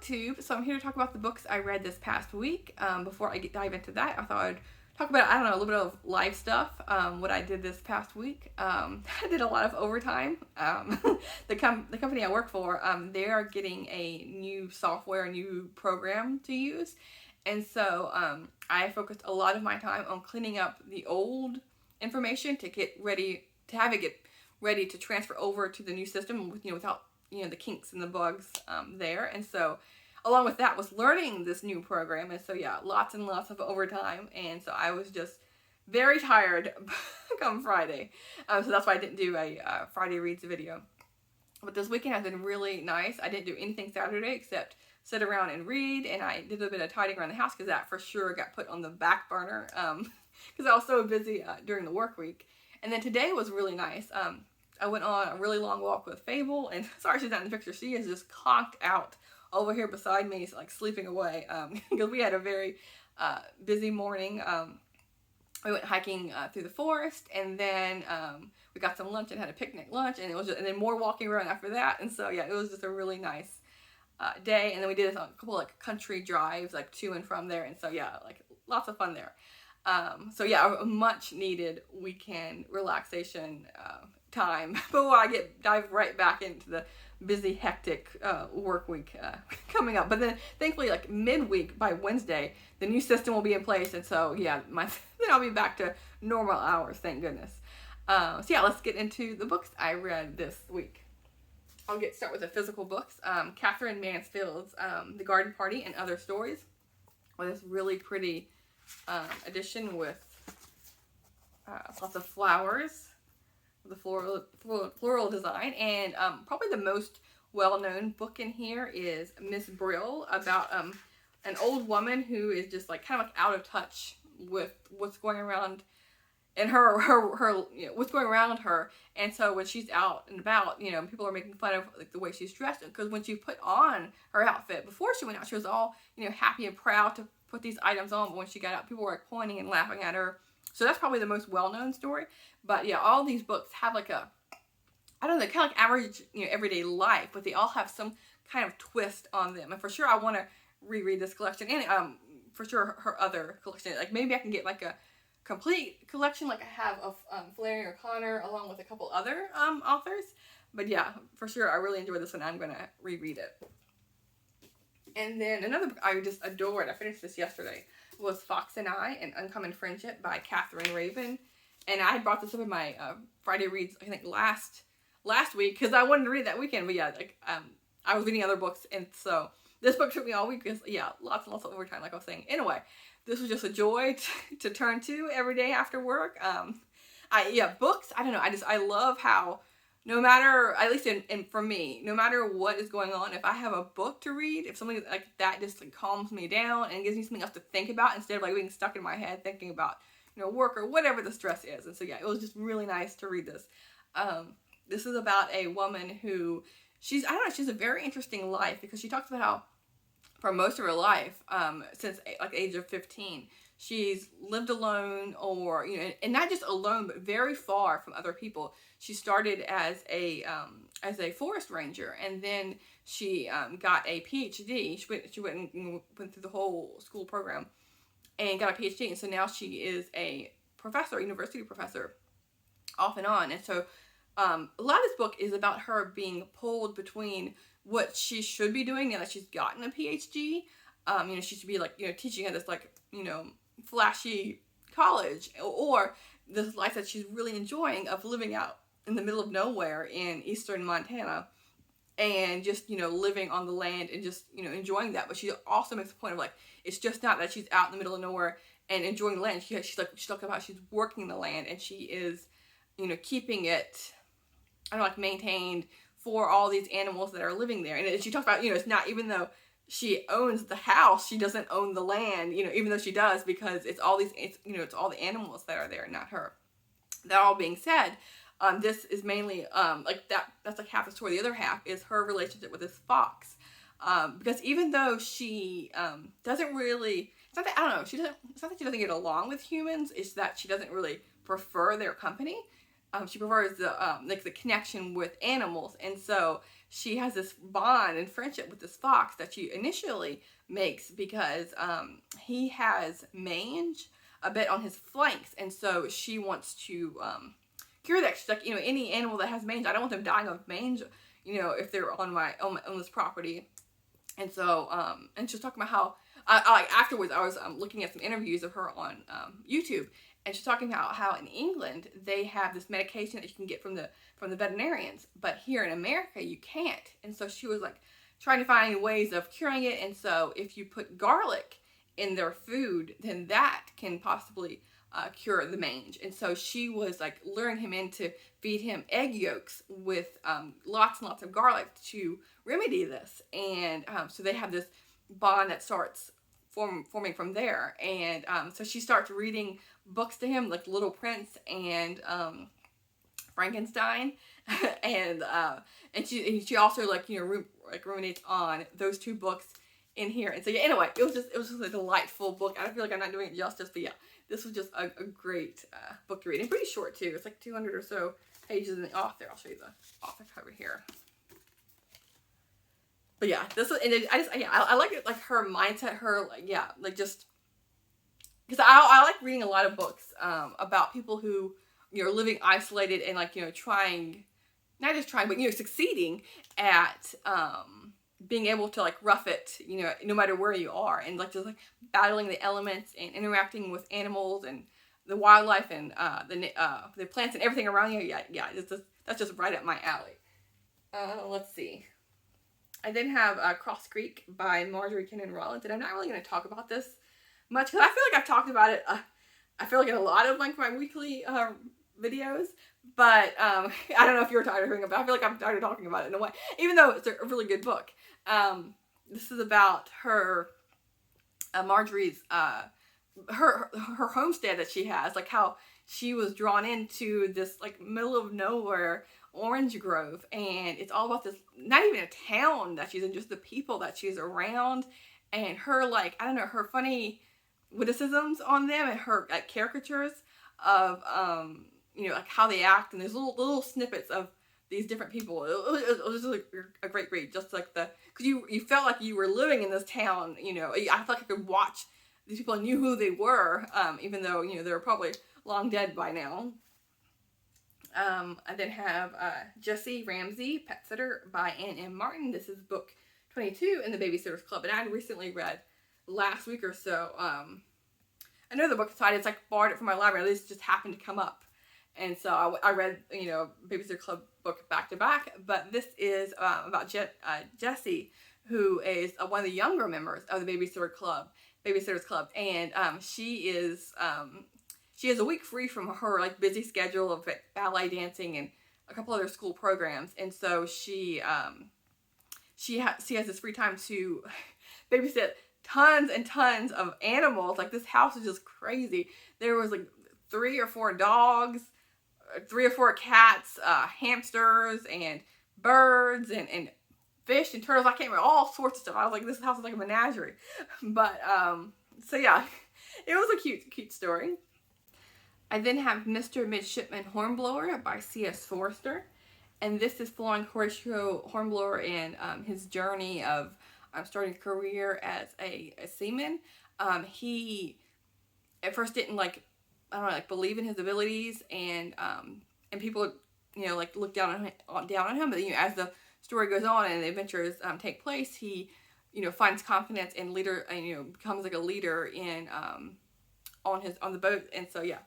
booktube, so I'm here to talk about the books I read this past week. Before I dive into that, I thought I'd talk about, I don't know, a little bit of life stuff, what I did this past week. I did a lot of overtime. The company I work for, they are getting a new software, a new program to use, and so I focused a lot of my time on cleaning up the old information to get ready, to have it get ready to transfer over to the new system with, without the kinks and the bugs there. And so along with that was learning this new program. And so yeah, lots and lots of overtime. And so I was just very tired come Friday. So that's why I didn't do a Friday Reads video. But this weekend has been really nice. I didn't do anything Saturday except sit around and read. And I did a bit of tidying around the house because that for sure got put on the back burner because I was so busy during the work week. And then today was really nice. I went on a really long walk with Fable, and sorry she's not in the picture. She is just conked out over here beside me, like sleeping away, because we had a very busy morning. We went hiking through the forest, and then we got some lunch and had a picnic lunch, and and then more walking around after that. And so yeah, it was just a really nice day. And then we did a couple like country drives, like to and from there. And so yeah, like lots of fun there. So yeah, a much needed weekend relaxation time before I dive right back into the busy, hectic work week coming up. But then thankfully, like midweek by Wednesday, the new system will be in place, and so yeah, then I'll be back to normal hours. Thank goodness. So yeah, let's get into the books I read this week. I'll start with the physical books. Catherine Mansfield's The Garden Party and Other Stories, with this really pretty edition with lots of flowers, the floral design, and probably the most well-known book in here is Miss Brill, about an old woman who is just like kind of like out of touch with what's going around in her what's going around her. And so when she's out and about, people are making fun of like the way she's dressed, because when she put on her outfit before she went out, she was all happy and proud to put these items on, but when she got out, people were like pointing and laughing at her. So that's probably the most well-known story. But yeah, all these books have like a, I don't know, kind of like average, everyday life, but they all have some kind of twist on them. And for sure, I want to reread this collection, and for sure her other collection. Like maybe I can get like a complete collection, like I have of Flannery O'Connor, along with a couple other authors. But yeah, for sure, I really enjoyed this one. I'm gonna reread it. And then another book I just adored, I finished this yesterday, was Fox and I, An Uncommon Friendship by Catherine Raven. And I had brought this up in my Friday Reads, I think last week, because I wanted to read that weekend. But yeah, like I was reading other books, and so this book took me all week, because yeah, lots and lots of overtime, like I was saying. Anyway, this was just a joy to turn to every day after work. Books, I don't know, I love how, no matter, at least for me, no matter what is going on, if I have a book to read, if something like that just like calms me down and gives me something else to think about instead of like being stuck in my head thinking about work or whatever the stress is. And so yeah, it was just really nice to read this. This is about a woman who she's a very interesting life, because she talks about how for most of her life, since like the age of 15, she's lived alone, or and not just alone, but very far from other people. She started as a forest ranger, and then she got a PhD. She went through the whole school program and got a PhD, and so now she is a professor, university professor, off and on. And so a lot of this book is about her being pulled between what she should be doing now that she's gotten a PhD. She should be like teaching at this like flashy college, or this life that she's really enjoying of living out in the middle of nowhere in eastern Montana, and just living on the land and just enjoying that. But she also makes a point of like, it's just not that she's out in the middle of nowhere and enjoying the land. She's talking about she's working the land, and she is keeping it maintained for all these animals that are living there. And she talks about it's not, even though she owns the house, she doesn't own the land, even though she does, because it's all the animals that are there, not her. That all being said, this is mainly that's like half the story. The other half is her relationship with this fox, because even though she doesn't really, it's not that she doesn't get along with humans, it's that she doesn't really prefer their company. She prefers the connection with animals, and so she has this bond and friendship with this fox that she initially makes because he has mange a bit on his flanks, and so she wants to cure that. She's like, any animal that has mange, I don't want them dying of mange, if they're on this property. And so, and she was talking about how, afterwards, I was looking at some interviews of her on YouTube, and she's talking about how in England they have this medication that you can get from the veterinarians, but here in America you can't. And so she was like trying to find ways of curing it. And so if you put garlic in their food, then that can possibly cure the mange. And so she was like luring him in to feed him egg yolks with lots and lots of garlic to remedy this. And so they have this bond that starts forming from there. And so she starts reading books to him, like Little Prince and Frankenstein, and she also ruminates on those two books in here. And so yeah, anyway, it was just a delightful book. I feel like I'm not doing it justice, but yeah, this was just a great book to read, and pretty short too. It's like 200 or so pages in the author. I'll show you the author cover here. But yeah, this was, and I like it, like her mindset, just because I like reading a lot of books about people who are living isolated and trying, not just trying, but succeeding at being able to rough it, no matter where you are, and just battling the elements and interacting with animals and the wildlife and the plants and everything around you. Yeah, that's just right up my alley. Let's see. I then have Cross Creek by Marjorie Kinnan Rollins, and I'm not really going to talk about this much because I feel like I've talked about it. I feel like in a lot of my weekly videos, but I don't know if you're tired of hearing about it. I feel like I'm tired of talking about it in a way, even though it's a really good book. This is about her, Marjorie's, her homestead that she has, like how she was drawn into this middle of nowhere orange grove, and it's all about this, not even a town that she's in, just the people that she's around, and her her funny witticisms on them, and her caricatures of how they act, and there's little snippets of these different people. It was really a great read, just because you felt like you were living in this town. I felt like I could watch these people and knew who they were, even though they were probably long dead by now. I then have Jessie Ramsey, Pet Sitter by Ann M. Martin. This is book 22 in the Babysitter's Club, and I had recently read last week or so. I know the book inside, it's borrowed it from my library. This just happened to come up, and so I read Babysitter Club book back to back. But this is about Jessie, who is one of the younger members of the Babysitter's Club, and she has a week free from her busy schedule of ballet dancing and a couple other school programs, and so she has this free time to babysit tons and tons of animals. This house is just crazy. There was 3 or 4 dogs, 3 or 4 cats, hamsters and birds and fish and turtles. I can't remember, all sorts of stuff. I was like, this house is like a menagerie. But so yeah, it was a cute story. I then have Mr. Midshipman Hornblower by C.S. Forster. And this is following Horatio Hornblower and his journey of starting a career as a seaman. He at first didn't believe in his abilities, and people look down on him. But as the story goes on and the adventures take place, he finds confidence and becomes a leader in on the boat. And so yeah.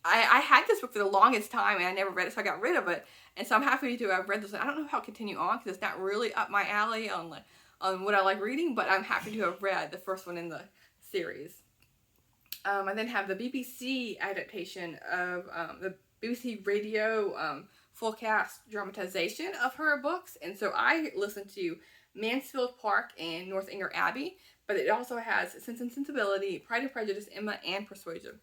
I had this book for the longest time, and I never read it, so I got rid of it. And so I'm happy to have read this one. I don't know how to continue on because it's not really up my alley on what I like reading, but I'm happy to have read the first one in the series. I then have the BBC adaptation of the BBC radio full cast dramatization of her books. And so I listened to Mansfield Park and Northanger Abbey, but it also has Sense and Sensibility, Pride and Prejudice, Emma, and Persuasion.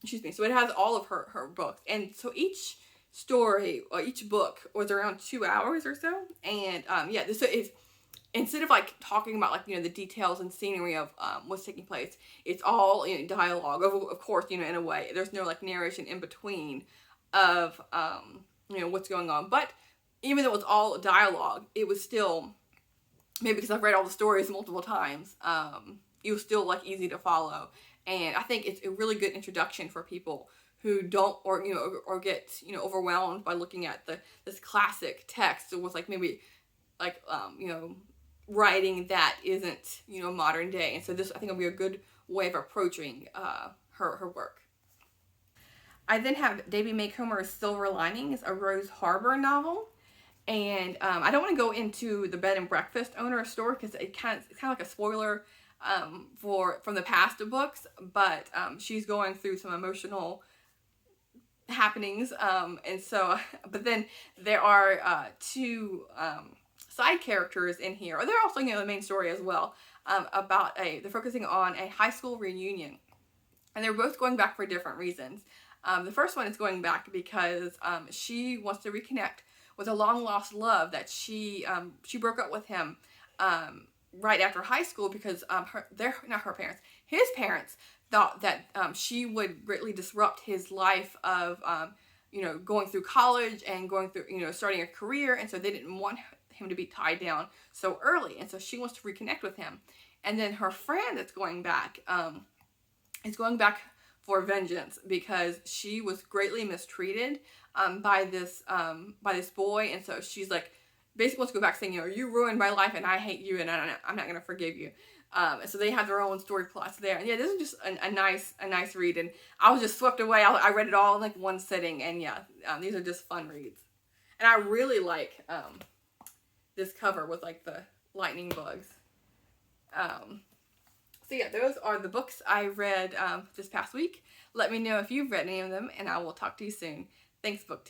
Excuse me. So it has all of her books. And so each story, or each book, was around 2 hours or so. And so it's, instead of talking about the details and scenery of what's taking place, it's all dialogue, of course, in a way. There's no narration in between of what's going on. But even though it was all dialogue, it was still, maybe because I've read all the stories multiple times, it was still like easy to follow. And I think it's a really good introduction for people who don't, or or get overwhelmed by looking at this classic text with like maybe like writing that isn't modern day. And so this, I think, will be a good way of approaching her work. I then have Davy Maycomer's Silver Linings, a Rose Harbor novel. And I don't want to go into the bed and breakfast owner story because it's kind of like a spoiler from the past books, but she's going through some emotional happenings, and so, but then there are two side characters in here, or they're also the main story as well, about they're focusing on a high school reunion, and they're both going back for different reasons. The first one is going back because she wants to reconnect with a long lost love that she broke up with him right after high school because his parents thought that she would greatly disrupt his life of going through college and going through starting a career, and so they didn't want him to be tied down so early, and so she wants to reconnect with him. And then her friend that's going back is going back for vengeance because she was greatly mistreated by this boy, and so she's like basically wants to go back saying, you ruined my life and I hate you and I'm not gonna forgive you. And so they have their own story plots there. And yeah, this is just a nice read, and I was just swept away. I read it all in like one sitting, and yeah, these are just fun reads. And I really like this cover with like the lightning bugs. So yeah, those are the books I read this past week. Let me know if you've read any of them, and I will talk to you soon. Thanks, BookTube.